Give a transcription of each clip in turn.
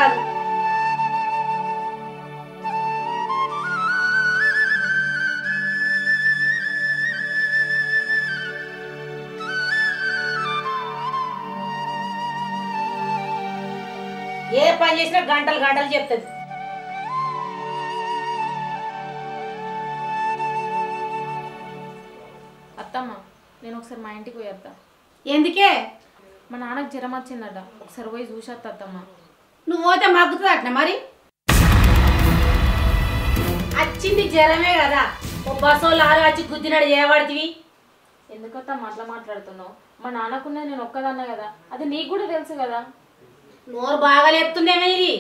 కాదు. ఏ పని చేసినా గంటలు గంటలు చెప్తుంది. అత్తమ్మ నేను ఒకసారి మా ఇంటికి పోయేస్తా. ఎందుకే? మా నాన్నకు జ్వరం వచ్చిందట, ఒకసారి పోయి చూసేస్తా అత్తమ్మ. నువ్వు పోతే మగ్గుతుంది అట్నా మరి? వచ్చింది జ్వరమే కదా, ఓ బస్సోళ్ళు ఆరు వచ్చి గుద్దినాడు చేయబడుతుంది. ఎందుకత్తమ్మ అట్లా మాట్లాడుతున్నావు? మా నాన్నకున్నది నేను ఒక్కదన్నా కదా, అది నీకు కూడా తెలుసు కదా. నోరు బాగా లేపుతుందేమో ఇది.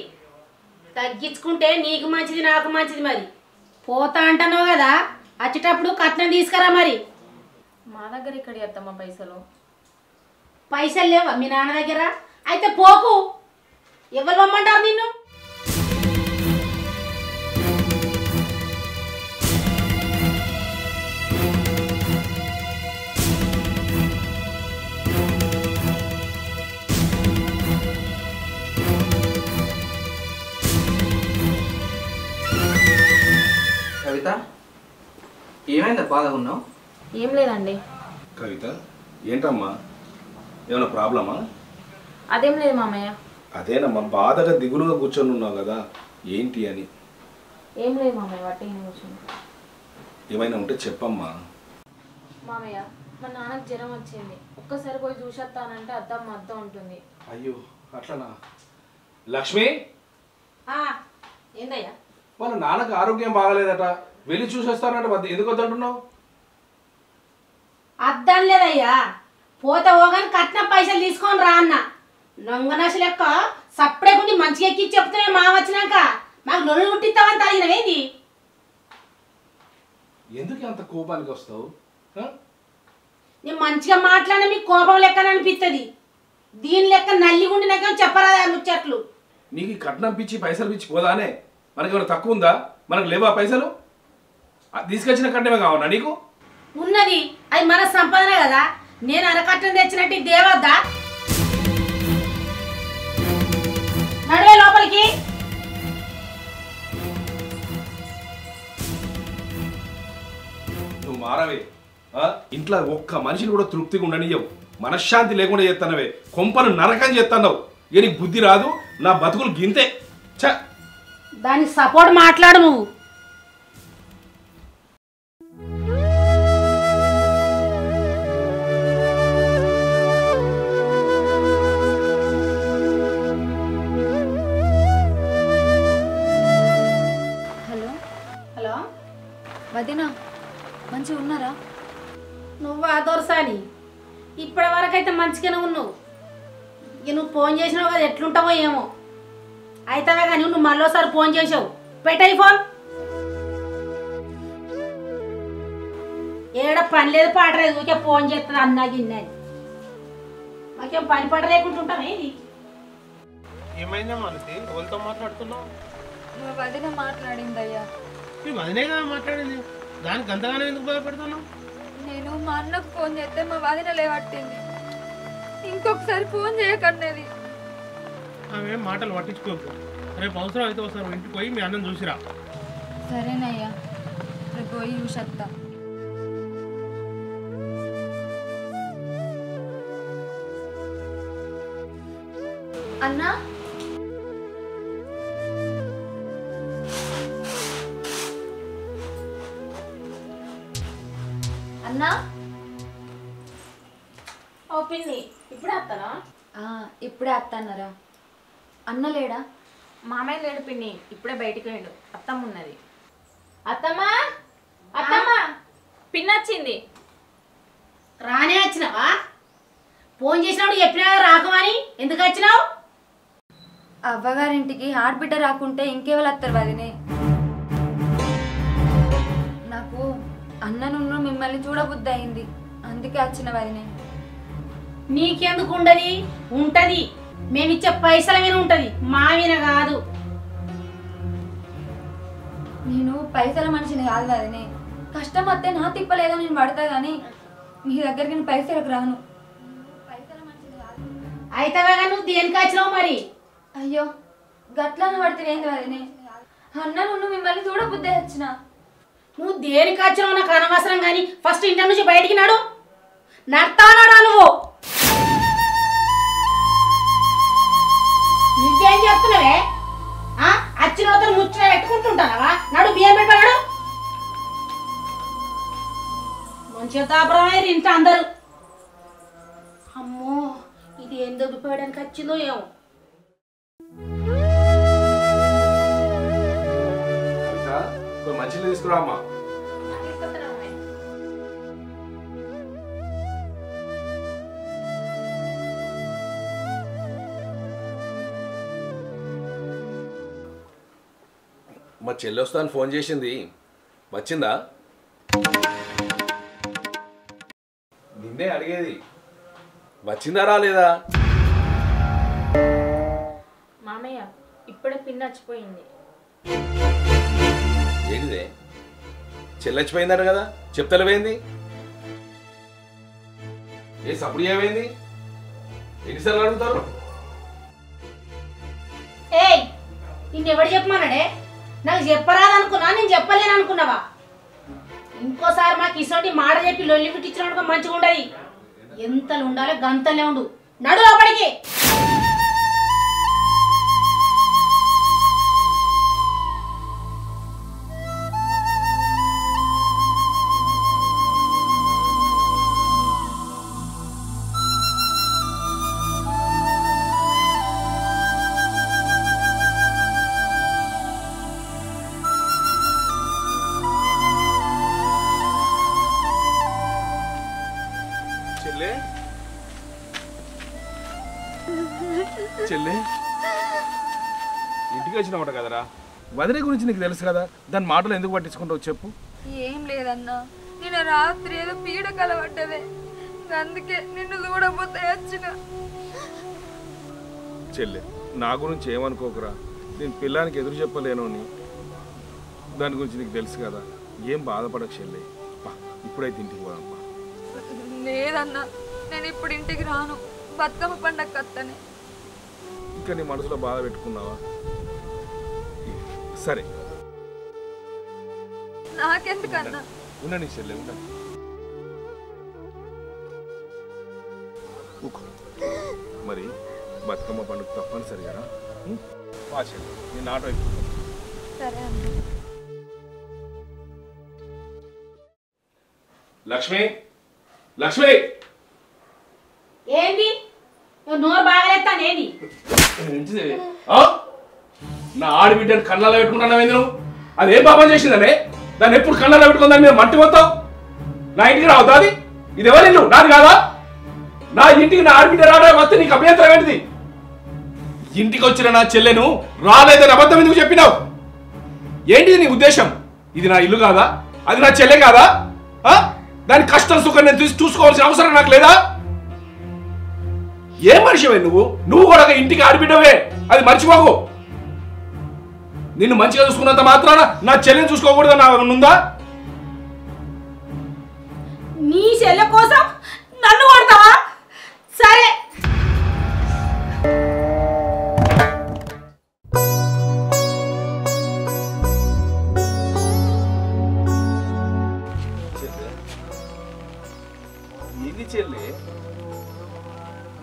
తగ్గించుకుంటే నీకు మంచిది నాకు మంచిది. మరి పోతా అంటున్నావు కదా, వచ్చేటప్పుడు కట్నం తీసుకురా. మరి మా దగ్గర ఇక్కడ అత్తమ్మ పైసలు పైసలు లేవా మీ నాన్న దగ్గర? అయితే పోకు. ఎవరు పొమ్మంటారు నిన్ను? కవిత, ఏమైందా బాధగా ఉన్నావు? ఏం లేదండి. కవిత, ఏంటమ్మా, ఏమైనా ప్రాబ్లమా? అదేం లేదు మామయ్య. అదేనమ్మా, బాధగా దిగులుగా కూర్చొని ఉన్నావు కదా, ఏంటి అని. ఏం లేదు మామయ్య, వాటి కూర్చొని. ఏమైనా ఉంటే చెప్పమ్మా. మామయ్య మా నాన్నకు జ్వరం వచ్చింది, ఒక్కసారి పోయి చూసేస్తానంటే అద్దమ్మ అద్దం ఉంటుంది. అయ్యో అట్లనా? లక్ష్మి, ఏందయ్యా? వాళ్ళ నాన్నకు ఆరోగ్యం బాగలేదట, వెళ్ళి చూసేస్తానంటే ఎందుకు వద్దంటున్నావు? అద్దం లేదయ్యా, పోతే ఓగాని కట్నం పైసలు తీసుకొని రా అన్న. లొంగనాశ లెక్క సప్పుడే గుండి మంచిగా ఎక్కి చెప్తున్నా. మా వచ్చినాక మాకు నొల్లు కుట్టిస్తామని తగినవేంది? ఎందుకు అంత కోపానికి వస్తావు? నేను మంచిగా మాట్లాడిన మీకు కోపం లెక్కన అనిపిస్తుంది. దీని లెక్క నల్లి గుండినాక చెప్పరాదా ముచ్చట్లు? నీకు ఈ కట్నం పిచ్చి పైసలు పిచ్చి పోదానే? మనకి ఏమైనా తక్కువ ఉందా? మనకు లేవా పైసలు? తీసుకొచ్చిన కట్నమే కావన్నా నీకు? ఉన్నది, అది మన సంపాదన కదా. నేను అరకట్నం తెచ్చినట్టు దేవద్దా? నడివే లోపలికి. నువ్వు మారవే. ఇంట్లో ఒక్క మనిషిని కూడా తృప్తిగా ఉండనియవు, మనశ్శాంతి లేకుండా చేస్తున్నావే, కొంపను నరకం చేస్తున్నావు. ఏ నీకు బుద్ధి రాదు? నా బతుకులు గింతే. చ దానికి సపోర్ట్ మాట్లాడు నువ్వు. హలో హలో, వదినా, మంచిగా ఉన్నారా? నువ్వు ఆ దొరసాని ఇప్పటి వరకు అయితే మంచిగానే ఉన్నావు. ఇక నువ్వు ఫోన్ చేసినావు కదా, ఎట్లుంటావో ఏమో. అయితేవే కానీ నువ్వు మళ్ళీసారి ఫోన్ చేసావు. పెట్టాయి ఫోన్. ఏడ పని లేదు పాట లేదు, ఊరికే ఫోన్ చేస్తుంది అన్నా గిన్నె. మాకేం పని పాట లేకుండా ఉంటాం ఏంది? ఏమైందా మనకి? ఎవరితో మాట్లాడుతున్నావు? మా వదిన మాట్లాడిందయ్యా. మీ వదినే కదా మాట్లాడింది, దానికి అంతగానే ఎందుకు భయపడుతున్నావు? నేను మా అన్నకు ఫోన్ చేస్తే మా వదిన లేవట్టింది, ఇంకొకసారి ఫోన్ చేయకన్నది. ఆమె మాటలు పట్టించుకోకు. రేపు అవసరం అయితే ఒకసారి ఇంటికి పోయి మీ అన్నం చూసిరా. సరేనయ్యా, రేపు పోయి చూసేస్తా. అన్నా, అన్నా. ఓ పిన్ని, ఇప్పుడే వస్తానా? ఇప్పుడే అత్తన్నారా? అన్న లేడా? మామయ్య లేడు పిన్ని, ఇప్పుడే బయటికి పోయాడు. అత్తమ్మ ఉన్నది. అత్తమ్మా, అత్తమ్మా, పిన్ని వచ్చింది. రానే వచ్చినావా? ఫోన్ చేసినప్పుడు చెప్పినా రాకమని, ఎందుకు వచ్చినావు? అవ్వగారింటికి ఆడబిడ్డ రాకుంటే ఇంకెవరు వస్తారు వదినే? నాకు అన్నను మిమ్మల్ని చూడబుద్ధి అయింది, అందుకే వచ్చిన వదినే. నీకెందుకు ఉండది? ఉంటది, మేమిచ్చే పైసల మీద ఉంటది, మా మీద కాదు. నేను పైసల మనిషిని కాదు వదినే, కష్టం వస్తే నా తిప్పలేదో నేను పడతా కానీ మీ దగ్గరికి నేను పైసలకు రాను. పైసల మనిషిని కాదు. అయితేగా నువ్వు దేనికి వచ్చినావు మరి? అయ్యో, గట్లని పడితే ఏంది వదినే అన్న నువ్వు మిమ్మల్ని చూడబుద్దే వచ్చిన నువ్వు దేనికి వచ్చినావు నాకు అనవసరం కానీ ఫస్ట్ ఇంటి నుంచి బయటికి నాడు నడతానాడా నువ్వు నువ్వేం చేస్తున్నావే వచ్చిన వద్దరు ముచ్చట పెట్టుకుంటుంటావా నడు బియ్యం పెట్టాడు మంచిగా తాపరమయ్యారు ఇంత అందరూ అమ్మో ఇది ఏం దొబ్బిపోయడానికి వచ్చిందో ఏమో మంచిగా తీసుకురా అమ్మా మా చెల్లి వస్తాను ఫోన్ చేసింది వచ్చిందా నిన్నే అడిగేది వచ్చిందా రాలేదా మామయ్య ఇప్పుడే పిన్ వచ్చిపోయింది ఏంటిదే చెల్లొచ్చిపోయిందట కదా చెప్తలేవేంది ఏ సప్పుడు ఏమైంది ఎన్నిసార్లు అడుగుతారు ఏయ్ నిన్నెవడు చెప్పమన్నాడే నాకు చెప్పరాదనుకున్నా నేను చెప్పలేను అనుకున్నావా ఇంకోసారి మాకు ఇసోటి మాట చెప్పి లొల్లి పుట్టించినట్టుగా మంచిగా ఉండదు ఎంతలు ఉండాలి గంతలే ఉండు నడు లోపలికి చెల్లె ఇంటికి వచ్చినామట కదరా వదిలే గురించి నీకు తెలుసు కదా దాని మాటలు ఎందుకు పట్టించుకుంటావు చెప్పు ఏం లేదన్నా నేను రాత్రి ఏదో పీడ కలవడ్డదే అందుకే నిన్ను చూడబోతే వచ్చిన చెల్లె నా గురించి ఏమనుకోకురా నేను పిల్లానికి ఎదురు చెప్పలేను అని దాని గురించి నీకు తెలుసు కదా ఏం బాధపడకు చెల్లె ఇప్పుడైతే ఇంటికి పోదాంపా లేదన్నా నేను ఇప్పుడు ఇంటికి రాను బతుకమ్మ పండగ కత్తనే ఇంకా నీ మనసులో బాధ పెట్టుకున్నావా సరే నాకెందుకన్నా ఉండని చెల్లె ఉండ మరి బతుకమ్మ పండుగ తప్పనిసరిగా చెల్లె నేను ఆటో ఎక్కువ సరే అన్న లక్ష్మి లక్ష్మి ఏంటి నోరు బాగాలేస్తాను ఏంటి నా ఆడబిడ్డను కళ్ళలో పెట్టుకుంటాను నువ్వు అదేం పాపం చేసిందనే దాన్ని ఎప్పుడు కళ్ళలో పెట్టుకుందని మీద మట్టి పోతావు నా ఇంటికి రావద్దా అది ఇది ఎవరి ఇల్లు నాది కాదా నా ఇంటికి నా ఆడబిడ్డ రావడం వస్తే నీకు అభ్యంతరం ఏంటిది ఇంటికి వచ్చిన నా చెల్లెను రాలేదని అబద్ధం ఎందుకు చెప్పినావు ఏంటిది నీ ఉద్దేశం ఇది నా ఇల్లు కాదా అది నా చెల్లె కాదా దాని కష్టం సుఖం నేను చూసుకోవాల్సిన అవసరం నాకు లేదా ఏ మనిషివే నువ్వు కూడా ఇంటికి ఆడిబిడ్డవే అది మర్చిపోకు నిన్ను మంచిగా చూసుకున్నంత మాత్రాన నా చెల్లెని చూసుకోకూడదు నా ఉందా నీ చెల్లె కోసం నన్ను కొడతావా సరే ఇది చెల్లె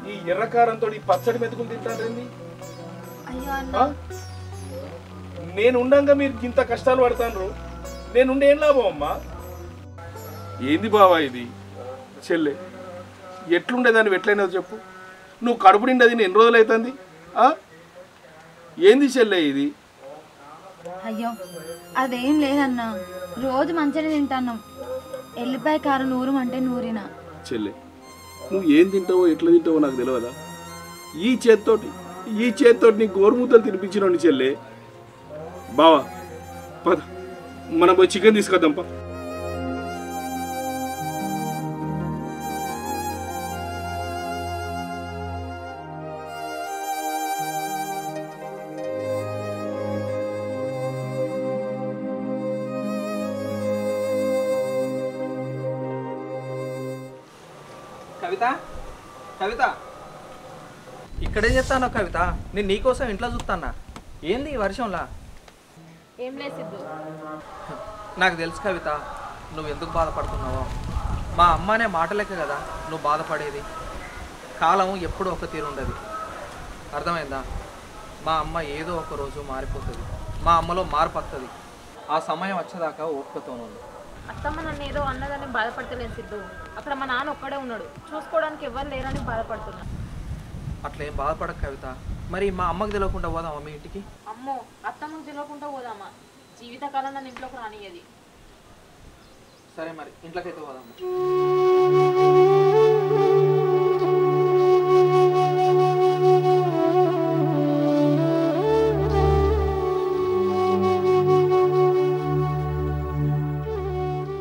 ఈ ఎర్రకారంతో ఈ పచ్చడి మెతుకులు తింటారేంది అయ్యో అన్న నేను ఉండంగా మీరు ఇంత కష్టాలు పడతాను నేనుండే ఏం లాభం అమ్మా ఏంది బావా ఇది చెల్లె ఎట్లుండేదాన్ని ఎట్లయినా చెప్పు నువ్వు కడుపు నిండది ఎన్ని రోజులు అవుతుంది ఏంది చెల్లె ఇది అయ్యో అదేం లేదన్నా రోజు మంచిగా తింటాను ఎల్లిపాయ కారం నూరమంటే నూరినా చెల్లె నువ్వు ఏం తింటావో ఎట్లా తింటావో నాకు తెలియదా ఈ చేత్తోటి నీ గోరుముద్దలు తినిపించినోని చెల్లె బావా పద మనం పోయి చికెన్ తీసుకొద్దాంపా కవిత కవిత ఇక్కడే చెప్తాను కవిత నేను నీకోసం ఇంట్లో చూస్తానా ఏంది ఈ వర్షంలా? ఏం లేదు సిద్ధు. నాకు తెలుసు కవిత, నువ్వు ఎందుకు బాధపడుతున్నావో. మా అమ్మ అనే మాటలకే కదా నువ్వు బాధపడేది. కాలం ఎప్పుడూ ఒక తీరు ఉండదు, అర్థమైందా? మా అమ్మ ఏదో ఒక రోజు మారిపోతుంది, మా అమ్మలో మార్పు వస్తుంది. ఆ సమయం వచ్చేదాకా ఓపికతో ఉంది. అత్తమ్మ నన్ను ఏదో అన్నదని బాధపడతలేను సిద్ధు. అక్కడ మా నాన్న ఒక్కడే ఉన్నాడు, చూసుకోవడానికి ఎవరు లేరని బాధపడుతున్నా. అట్లా ఏం బాధపడక కవిత. మరి మా అమ్మకి తెలియకుండా పోదామా మీ ఇంటికి? అమ్మో, అత్తమ్మకు తెలియకుండా పోదామా? జీవితకాలం నన్ను ఇంట్లోకి రానియ్యది. సరే మరి ఇంట్లోకైతే పోదాం.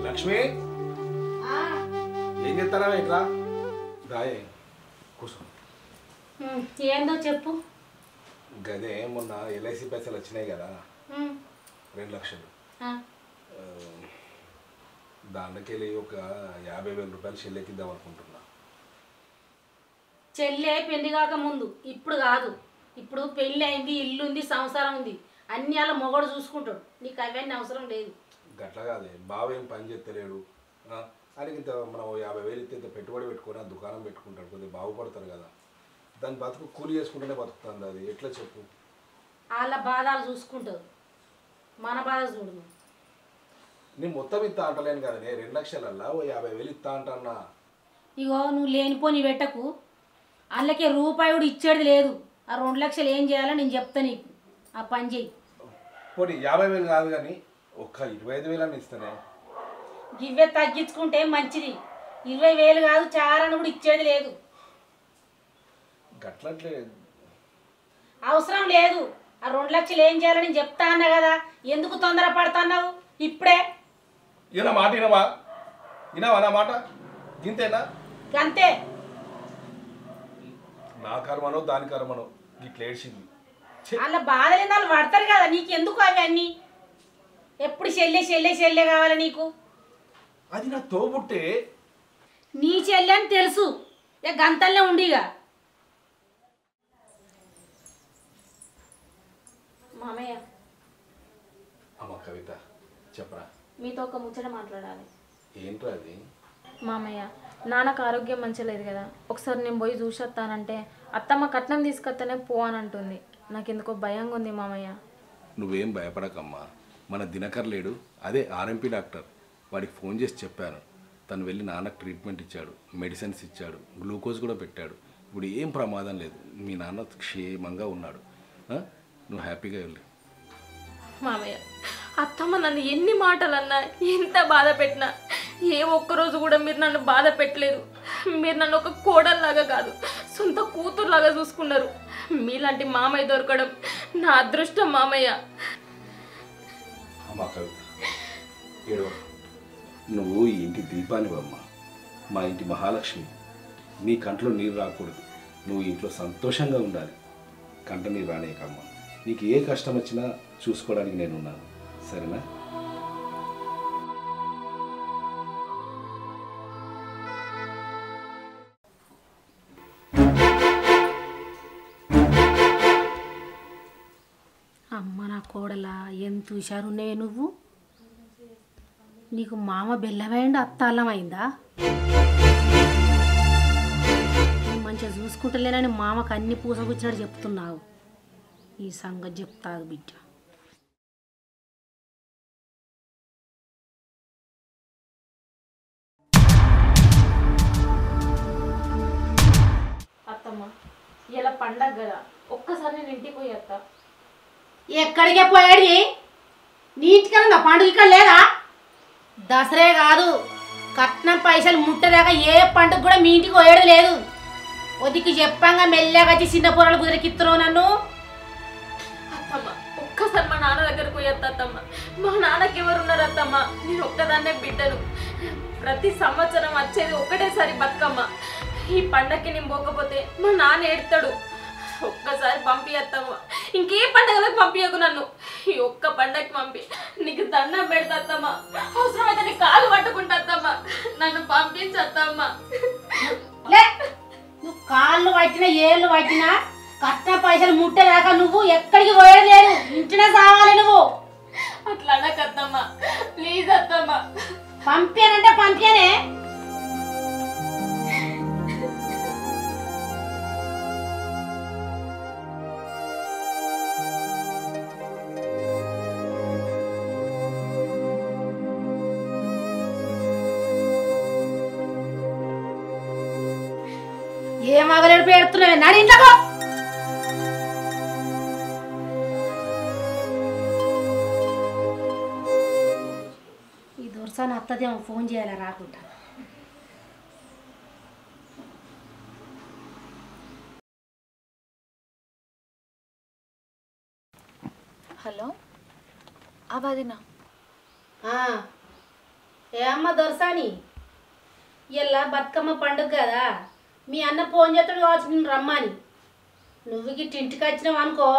లక్ష్మి ఏం చేస్తారా ఇట్లా దాయే కూర్చో. ఏందో చెప్పు. గదే మొన్న ఎల్ఐసి పైసలు వచ్చినాయి కదా, 2 లక్షలు. దాంట్లోకెళ్ళి ఒక 50,000 రూపాయలు చెల్లెకిద్దాం అనుకుంటున్నా. చెల్లె పెళ్లి కాక ముందు, ఇప్పుడు కాదు. ఇప్పుడు పెళ్ళి అయింది, ఇల్లు ఉంది, సంసారం ఉంది, అన్ని అలా మొగడు చూసుకుంటాడు. నీకు అవన్నీ అవసరం లేదు. గట్లా కాదే, బావ ఏం పని చేస్తలేడు అని ఇంత మనం 50,000 ఇస్తే ఇంత పెట్టుబడి పెట్టుకొని ఆ దుకాణం పెట్టుకుంటాడు, కొద్దిగా బాగుపడతారు కదా. దాని బతుకు కూలి చేసుకుంటూనే బతుకుతుంది. అది ఎట్లా చెప్పు? వాళ్ళ బాధలు చూసుకుంటారు, మన బాధ చూడు. నేను మొత్తం ఇస్తా అంటలేను కదా, 2 లక్షలల్లా 50,000 ఇస్తా అంటన్నా. ఇగో నువ్వు లేనిపోని పెట్టకు. వాళ్ళకి రూపాయి కూడా ఇచ్చేది లేదు. ఆ 2 లక్షలు ఏం చేయాలో నేను చెప్తా నీకు. ఆ పని చెయ్యి. పోనీ 50,000 కాదు కానీ ఒక్క 25,000 అని ఇస్తానే. ఇవే తగ్గించుకుంటే మంచిది. 20,000 కాదు, చారని కూడా ఇచ్చేది లేదు. గట్లట్లే అవసరం లేదు. ఆ 2 లక్షలు ఏం చేయాలో నేను చెప్తా అన్నా కదా, ఎందుకు తొందర పడుతున్నావు? ఇప్పుడే ఈయన మాట వినవా? వినవా నా మాట? గింతేనా? అంతే. నా కర్మనో దాని కర్మనో ఇట్లా ఏడ్చింది. వాళ్ళ బాధలేని వాళ్ళు పడతారు కదా, నీకెందుకు అవి అన్నీ? ఎప్పుడు చెల్లె చెల్లె చెల్లె కావాలి నీకు? అది నా తోబుట్టే. నీ చెల్లె అని తెలుసు, ఇక గంతల్లే ఉండిగా. మామయ్య. అమ్మ కవిత చెప్పరా. మీతో ఒక ముచ్చట మాట్లాడాలి. ఏంట్రా అది? మామయ్య, నాన్నకు ఆరోగ్యం మంచిగా లేదు కదా, ఒకసారి నేను పోయి చూసొస్తానంటే అత్తమ్మ కట్నం తీసుకొస్తేనే పో అని అంటుంది. నాకు ఎందుకో భయంగా ఉంది మామయ్య. నువ్వేం భయపడకమ్మా. మన దినకర్ లేడు, అదే ఆర్ఎంపీ డాక్టర్, వాడికి ఫోన్ చేసి చెప్పాను. తను వెళ్ళి నాన్నకు ట్రీట్మెంట్ ఇచ్చాడు, మెడిసిన్స్ ఇచ్చాడు, గ్లూకోజ్ కూడా పెట్టాడు. ఇప్పుడు ఏం ప్రమాదం లేదు, మీ నాన్న క్షేమంగా ఉన్నాడు. నువ్వు హ్యాపీగా వెళ్ళు. మామయ్య, అత్తమ్మ నన్ను ఎన్ని మాటలు అన్నా, ఎంత బాధ పెట్టినా, ఏ ఒక్కరోజు కూడా మీరు నన్ను బాధ పెట్టలేదు. మీరు నన్ను ఒక కోడల్లాగా కాదు, సొంత కూతురులాగా చూసుకున్నారు. మీలాంటి మామయ్య దొరకడం నా అదృష్టం మామయ్య. అమ్మా కవిత ఏడవ, నువ్వు ఈ ఇంటి దీపానివమ్మ, మా ఇంటి మహాలక్ష్మి. నీ కంట్లో నీరు రాకూడదు, నువ్వు ఇంట్లో సంతోషంగా ఉండాలి. కంట నీరు రానేకమ్మా. నీకు ఏ కష్టం వచ్చినా చూసుకోవడానికి నేనున్నాను, సరేనా? అమ్మ నా కోడలా, ఎంత హుషారున్నావే నువ్వు. నీకు మామ బెల్లమైండు, అత్త అల్లమైందా? మంచిగా చూసుకుంటలేనని మామకు అన్ని పూసగుచ్చినట్టు చెప్తున్నావు. ఈ సంగతి చెప్తావు బిడ్డ. అత్తమ్మ, ఇలా పండగ కదా, ఒక్కసారి నేను ఇంటికి పోయి వస్తా. ఎక్కడికే పోయాడు? నీ ఇంటికన్నా పండుగ ఇక్కడ లేదా? దసరే కాదు, కట్నం పైసలు ముట్టదాకా ఏ పండుగ కూడా మీ ఇంటికి పోయాడు లేదు. ఒదికి చెప్పంగా మెల్లగా వచ్చి చిన్న పొరలు కుదిరకిస్తున్నావు నన్ను. అత్తమ్మ, ఒక్కసారి మా నాన్న దగ్గరకు పోయి వస్తా అత్తమ్మ. మా నాన్నకి ఎవరున్నారు అత్తమ్మ? నేను ఒక్కదాన్నే బిడ్డను. ప్రతి సంవత్సరం వచ్చేది ఒక్కటేసారి బతుకమ్మ. ఈ పండగకి నేను పోకపోతే మా నాన్న ఏడతాడు. ఒక్కసారి పంపియత్తమ్మ, ఇంకే పండగలకు పంపించకు నన్ను. ఈ ఒక్క పండగకి పంపి, నీకు దండం పెడతాత్తమ్మ. అవసరమైతే నీ కాలు పట్టుకుంటాత్తమ్మ, నన్ను పంపించత్తమ్మ. లే, నువ్వు కాళ్ళు పట్టినా ఏళ్ళు పట్టినా కట్నం పైసలు ముట్టేదాకా నువ్వు ఎక్కడికి పోయేది లేదు. మగలేడు పెడుతున్నావే నాడు ఇంట్లో ఈ దొరసాని అత్తదేమో ఫోన్ చేయాలా రాకుండా. హలో అవాదినా ఏ అమ్మ దొరసాని ఇలా బతుకమ్మ పండుగ కదా మీ అన్న ఫోన్ చేస్తాడు కావచ్చు నేను రమ్మని. నువ్వు గిట్ట ఇంటికి వచ్చినావు అనుకో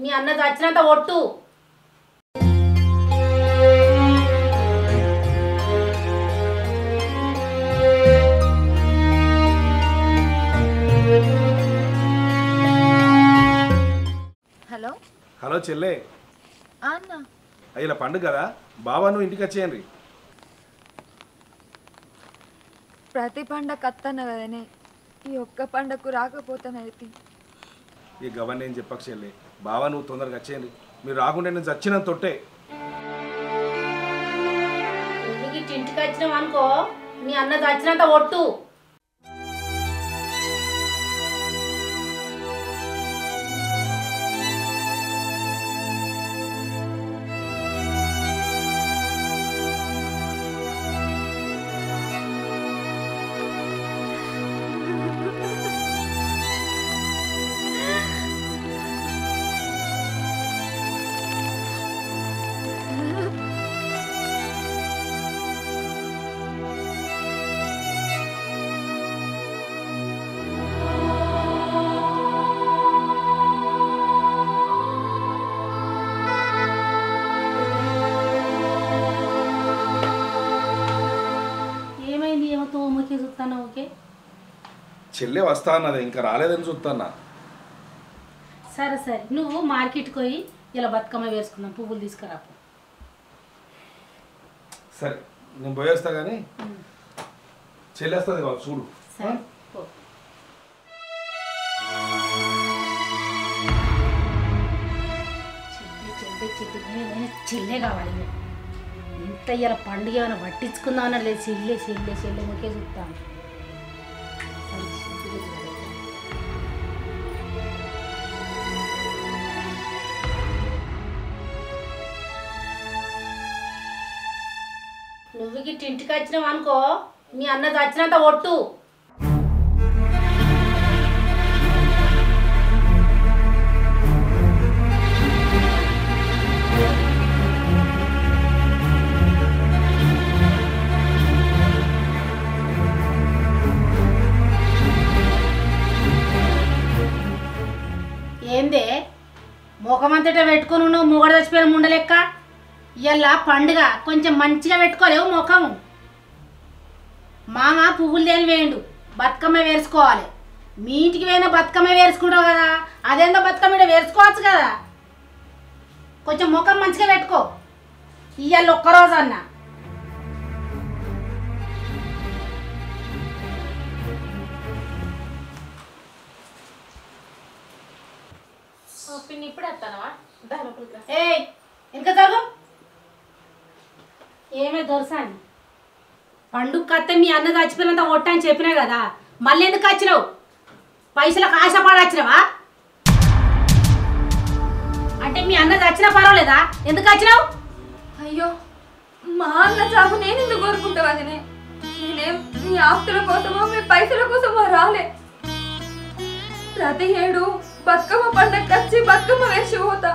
మీ అన్న చచ్చినంత ఒట్టు. హలో హలో చెల్లే, అన్న ఇలా పండుగ కదా బాబా నువ్వు ఇంటికి వచ్చేయండి. ప్రతి పండగ అత్తన్న కదనే ఈ ఒక్క పండగకు రాకపోతానైతే. ఈ గవర్న ఏం చెప్పక చెల్లే, బాబా నువ్వు తొందరగా వచ్చేయండి. మీరు రాకుంటే నేను చచ్చినంత తొట్టే. నువ్వు గిట్ట ఇంటికి వచ్చినావు అనుకో మీ అన్న చచ్చినంత ఒట్టు. చెల్లె వస్తా అన్నది, ఇంకా రాలేదని చూస్తాన్నా. సరే సరే నువ్వు మార్కెట్కి పోయి ఇలా బతుకమ్మ వేసుకుందాం, పువ్వులు తీసుకురా. సరే నేను పోయేస్తా కానీ చెల్లేస్తుంది కాదు చూడు. సరే చెల్లె కావాలి. ఇంత ఇలా పండుగ ఏమైనా పట్టించుకుందాం అన్న లేదు. చెల్లె చెల్లె చెల్లె ముఖ్య చూస్తాను. నువ్వు గిట్ట ఇంటికి వచ్చినావు అనుకో మీ అన్న చచ్చినంత ఒట్టు. ఏందే ముఖమంతటా పెట్టుకుని నువ్వు మొగడు చచ్చిపోయిన ముండలెక్క. ఇలా పండుగ కొంచెం మంచిగా పెట్టుకోలేవు ముఖం. మామ పువ్వులు దేని వేయండు బతుకమ్మ వేసుకోవాలి. మీ ఇంటికి పోయినా బతుకమ్మ వేసుకుంటావు కదా, అదేందో బతుకమ్మ వేసుకోవచ్చు కదా. కొంచెం ముఖం మంచిగా పెట్టుకో ఇవాళ ఒక్కరోజు అన్న. ఇప్పుడు వస్తానవా? ఏయ్ ఇంకా జరుగు. ఏమే దొరసాని పండుగ కత్తే మీ అన్న చచ్చిపోయినంత ఒట్ట అని చెప్పినా కదా, మళ్ళీ ఎందుకు వచ్చినావు? పైసలకు ఆశపడచ్చినావా? అంటే మీ అన్న చచ్చినా పర్వాలేదా, ఎందుకు వచ్చినావు? అయ్యో మా అన్న చావు నేను ఎందుకు కోరుకుంటా వదినే? నేనేం మీ ఆస్తుల కోసమో మీ పైసల కోసమో రాలే. ప్రతి ఏడు బతుకమ్మ పండగ వచ్చి బతుకమ్మ వేసి పోతా.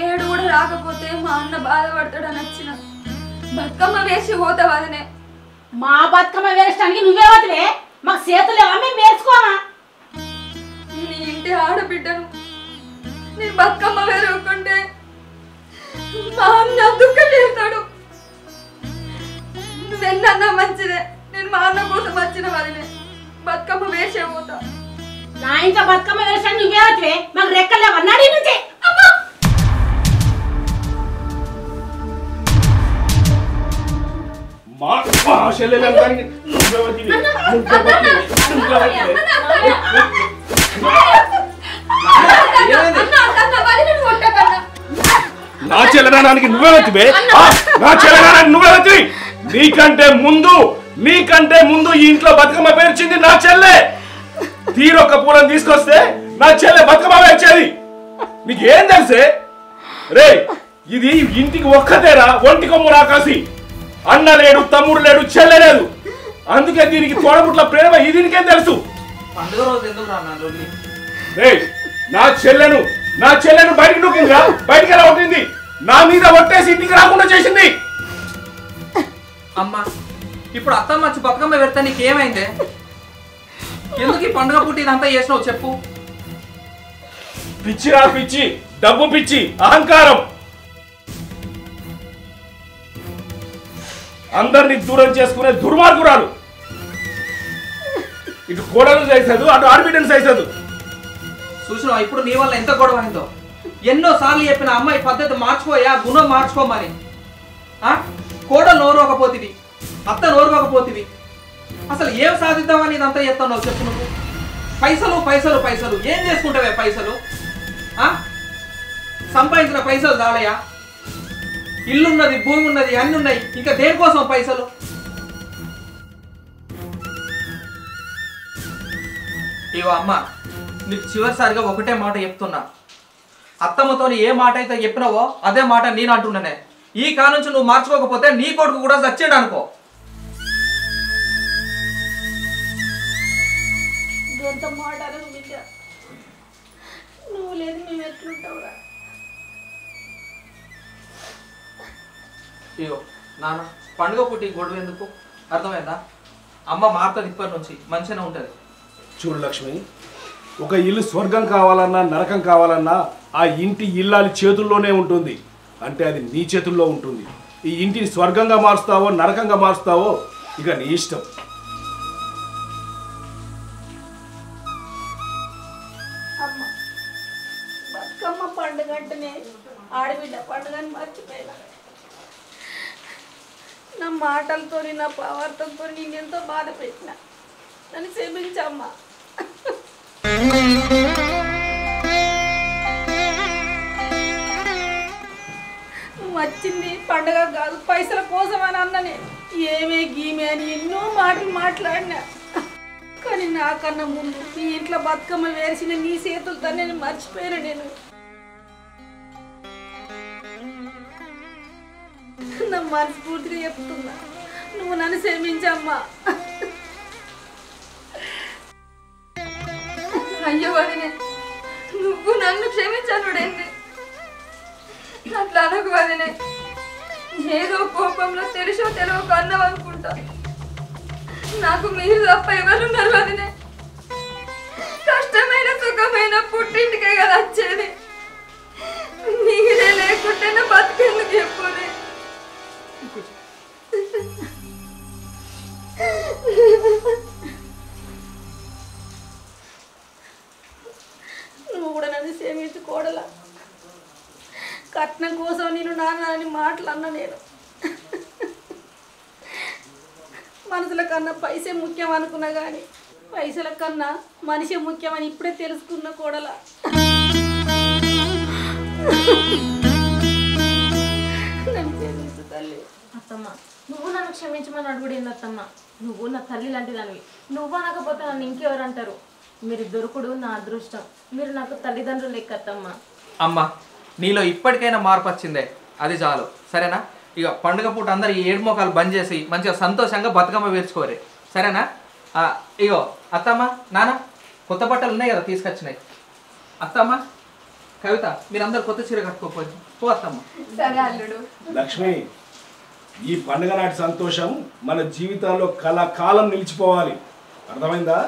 ఏడు కూడా రాకపోతే మా అన్న బాధపడతాడని వచ్చిన బతుకమ్మ వేసి పోతా వదినే. మా బతుకమ్మ వేయడానికి నువ్వే వదిలే, మాకు చేతులు లేవా, మేము వేసుకోమా? నేను ఇంటి ఆడబిడ్డను, నేను బతుకమ్మ వేరుకుంటే మా అన్న దుఃఖం చేస్తాడు. నువ్వెన్నన్నా మంచిదే, నేను మా అన్న కోసం వచ్చిన వదిలే బతుకమ్మ వేసే పోతా. నా ఇంట్లో బతుకమ్మ వేయడానికి నువ్వే వదిలే, మాకు రెక్కలు లేవా? నడి నుంచి నా చెల్లడానికి నువ్వే వచ్చివే, నా చెల్లడానికి నువ్వే వచ్చి. నీకంటే ముందు ఈ ఇంట్లో బతుకమ్మ పేర్చింది నా చెల్లె. తీరొక్క పూలను తీసుకొస్తే నా చెల్లె బతుకమ్మ వచ్చేది. నీకేం తెలుసే రే? ఇది ఇంటికి ఒక్కతేరా, ఒంటి కొమ్ము రాకాసి. అన్న లేడు, తమ్ముడు లేడు, చెల్లె లేదు. అందుకే దీనికి తోడబుట్ల ప్రేమ ఇది నీకేం తెలుసు? పండుగ రోజు ఎందుకు రా రే నా చెల్లెను బయటికి నొక్కిందిరా, బయటికి ఎలా ఉంటుంది? నా మీద ఒట్టేసి ఇంటికి రాకుండా చేసింది. అమ్మా ఇప్పుడు అత్తమ్మ వచ్చి బతుకమ్మ పెడితే నీకేమైందే? ఎందుకు ఈ పండుగ పుట్టి ఇదంతా చేసినావు చెప్పు? పిచ్చిరా పిచ్చి, డబ్బు పిచ్చి, అహంకారం. అందరినీ దూరం చేసుకునే దుర్మార్గురాలు. ఇటు కోడలు సైసదు, అటు ఆడబిడ్డను సైసదు. చూసినావా ఇప్పుడు నీ వల్ల ఎంత గొడవ అయిందో? ఎన్నో సార్లు చెప్పిన అమ్మాయి పద్ధతి మార్చుకోయా, గుణం మార్చుకోమని. కోడలు నోరుకోకపోతివి, అత్త నోరుకోకపోతివి. అసలు ఏం సాధిద్దామని ఇదంతా చేస్తున్నావు చెప్పు నువ్వు? పైసలు పైసలు పైసలు ఏం చేసుకుంటావే పైసలు? సంపాదించిన పైసలు చాలయా? ఇల్లున్నది, భూమి ఉన్నది, అన్ని ఉన్నాయి, ఇంకా దేనికోసం పైసలు? ఇవో అమ్మ, నీకు చివరిసారిగా ఒకటే మాట చెప్తున్నా. అత్తమ్మతో ఏ మాట అయితే చెప్పినావో అదే మాట నేను అంటున్నానే. ఈ కాలం నుంచి నువ్వు మార్చుకోకపోతే నీ కొడుకు కూడా చచ్చాడు అనుకో. నువ్వు లేదు మేము ఎట్లుంటావురా? ఇగో నాన్న, పండుగ పుట్టి గొడవ ఎందుకు? అర్థమైందా? అమ్మ మారుతుంది ఇప్పటి నుంచి, మంచిగానే ఉంటుంది. చూడు లక్ష్మి, ఒక ఇల్లు స్వర్గం కావాలన్నా నరకం కావాలన్నా ఆ ఇంటి ఇల్లాలి చేతుల్లోనే ఉంటుంది. అంటే అది నీ చేతుల్లో ఉంటుంది. ఈ ఇంటిని స్వర్గంగా మారుస్తావో నరకంగా మారుస్తావో ఇక నీ ఇష్టం. అమ్మ బతుకమ్మ పండుగ అంటేనే ఆడబిడ్డ పండుగని మర్చిపోయినా. నా మాటలతో, నా ప్రవర్తనతో నేనెంతో బాధ పెట్టిన. నన్ను క్షమించమ్మా. నువ్వు వచ్చింది పండుగ కాదు పైసల కోసం అని అన్ననే. ఏమే గీమే అని ఎన్నో మాటలు మాట్లాడినా. కానీ నాకన్నా ముందు నీ ఇంట్లో బతుకమ్మ వేసిన నీ చేతులతో నేను మర్చిపోయాను. నేను నా మనస్ఫూర్తిగా చెప్తున్నా, నువ్వు నన్ను క్షమించమ్మా. అయ్యో వదినే, నువ్వు నన్ను క్షమించనుడేంది? అట్లా అనకు వదినే. ఏదో కోపంలో తెలుసో తెలియక అన్నావనుకుంటా. నాకు మీరు తప్ప ఎవరున్నారు వదినే? కష్టమైన సుఖమైన పుట్టింటికే కదా వచ్చేది. మీరే లేకుంటే నా బతికేందుకు చెప్పునే. నువ్వు కూడా నన్ను క్షమించుకోడలా. కట్నం కోసం నేను నాన్న అని మాటలు అన్నా. నేను మనసుల కన్నా పైసే ముఖ్యం అనుకున్నా, కానీ పైసల కన్నా మనిషి ముఖ్యమని ఇప్పుడే తెలుసుకున్న కోడలా. నన్ను క్షమించు తల్లి. అత్తమ్మ, నువ్వు నన్ను క్షమించమని అడుగుడేంది అత్తమ్మ? నువ్వు నా తల్లి లాంటి దానివి. నువ్వు అనకపోతే నన్ను ఇంకెవరు అంటారు? మీరు దొరుకుడు నా అదృష్టం. మీరు నాకు తల్లిదండ్రులు లెక్క అత్తమ్మ. అమ్మ, నీలో ఇప్పటికైనా మార్పు వచ్చిందే, అది చాలు. సరేనా? ఇక పండుగ పూట అందరు ఈ ఏడు మోకాలు బంద్ చేసి మంచిగా సంతోషంగా బతుకమ్మ వేర్చుకోరే. సరేనా? ఇగో అత్తమ్మ, నాన్న కొత్త బట్టలు ఉన్నాయి కదా తీసుకొచ్చినాయి. అత్తమ్మ, కవిత, మీరందరూ కొత్త చీర కట్టుకోకపోయి పో అత్తమ్మ. సరే అల్లుడు. లక్ష్మి, ఈ పండుగ నాటి సంతోషం మన జీవితాల్లో కలకాలం నిలిచిపోవాలి. అర్థమైందా?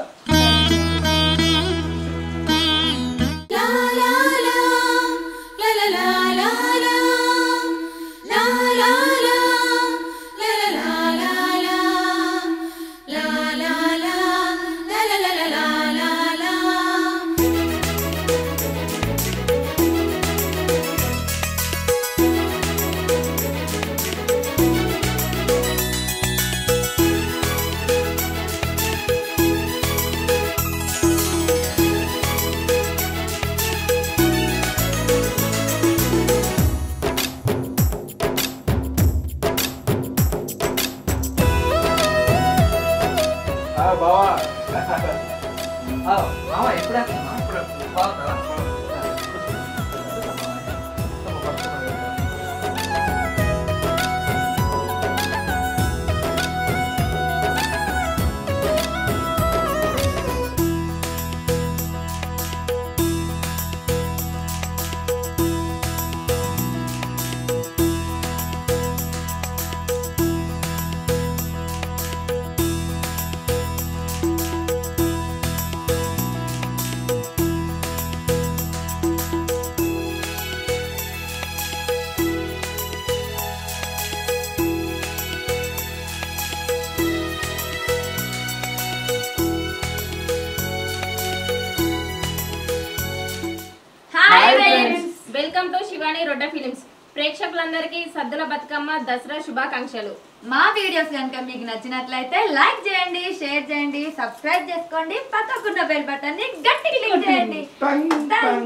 రొడ్డ ఫిలిమ్స్ ప్రేక్షకులందరికీ సద్దుల బతుకమ్మ దసరా శుభాకాంక్షలు. మా వీడియోస్ కనుక మీకు నచ్చినట్లయితే లైక్ చేయండి, షేర్ చేయండి, సబ్స్క్రైబ్ చేసుకోండి, పక్కకున్న బెల్ బటన్ ని గట్టిగా క్లిక్ చేయండి. Thank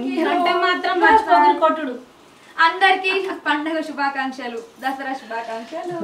you. అంటే మాత్రం మర్చిపోకూడదు కొట్టుడు. అందరికీ పండుగ శుభాకాంక్షలు, దసరా శుభాకాంక్షలు.